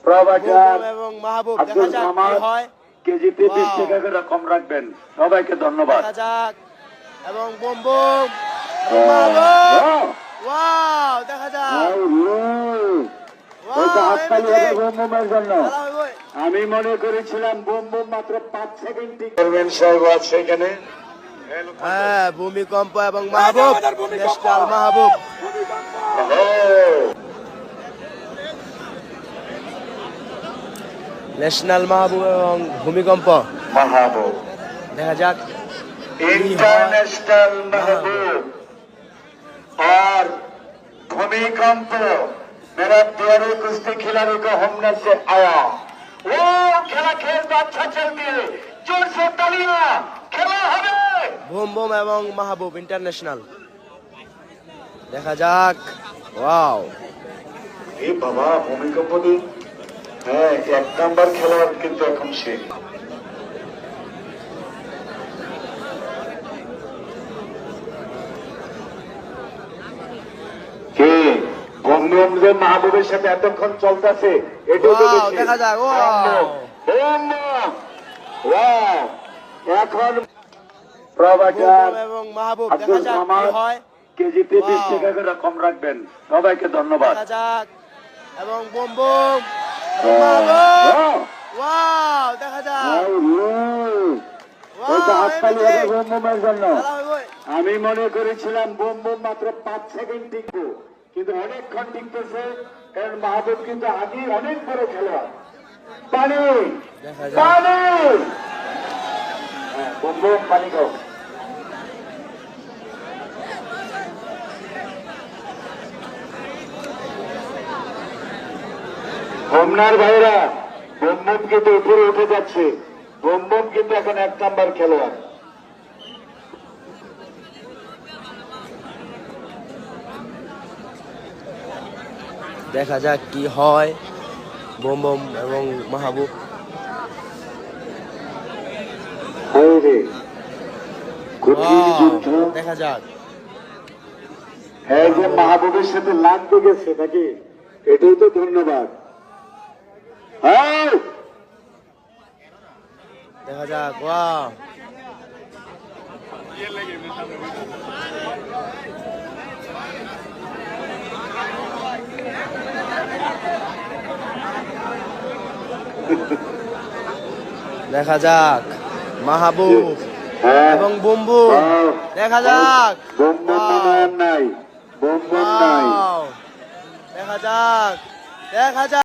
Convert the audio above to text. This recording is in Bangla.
প্রভাকার এবং মাহবুব। আব্দুল দেখা যাক সামাদ কি হয়। কেজিতে 20 টাকা করে কম রাখবেন। সবাইকে ধন্যবাদ। দেখা যাক এবং বুম বুম এবং মাহবুব। ওয়াও, দেখা যাক। আমি মনে করেছিলাম বুম বুম মাত্র 5 সেকেন্ড চেয়ারম্যান সাহেব আছে এখানে। হ্যাঁ, ভূমিকম্প এবং মাহবুব, ন্যাশনাল মাহবুব। ন্যাশনাল মাহবুব এবং ভূমিকম্প। মাহবুব দেখা যাক इंटरनेशनल महबूब और भूमिकंप मेरा प्यारे कुश्ती खिलाड़ी को हमने से आया। वो खेला खेल तो अच्छा चलती है, जोर से तालियां, खेला হবে। বুম বুম এবং মাহবুব ইন্টারন্যাশনাল। দেখা যাক। ওয়াও, এই বাবা ভূমিকম্প দিন। হ্যাঁ, 1 নাম্বার খেলোয়াড় কিন্তু এখন শেষ। মাহবুবের সাথে এতক্ষণ চলতেছে, দেখা যাক। এখন প্রভাকার এবং মাহবুব। আব্দুল দেখা যাক কি সামাদ হয়। কেজিতে 20 টাকা করে কম রাখবেন। সবাইকে ধন্যবাদ। দেখা যাক এবং বুম বুম এবং মাহবুব। ওয়াও, দেখা যাক। আমি মনে করেছিলাম বুম বুম মাত্র 5 সেকেন্ড টিকবো, কিন্তু অনেকক্ষণ টিকতেছে, কারণ মাহবুব কিন্তু আগে অনেক বড় খেলোয়াড়। পানি পানি, বুম বুম পানি খাও। হোমনার ভাইরা বুম বুম কিন্তু উপরে উঠে যাচ্ছে। বুম বুম কিন্তু এখন 1 নাম্বার খেলোয়াড়। দেখা যাক কি হয়। বুম বুম এবং মাহবুব। দেখা যাক। হ্যাঁ, যে মাহবুবের সাথে লাগতে গেছে নাকি, এটাই তো ধন্যবাদ। দেখা যাক। ওয়াও, দেখা যাক মাহবুব এবং বুম বুম। দেখা যাক। বুম বুম নাই, বুম বুম নাই। দেখা যাক, দেখা যাক।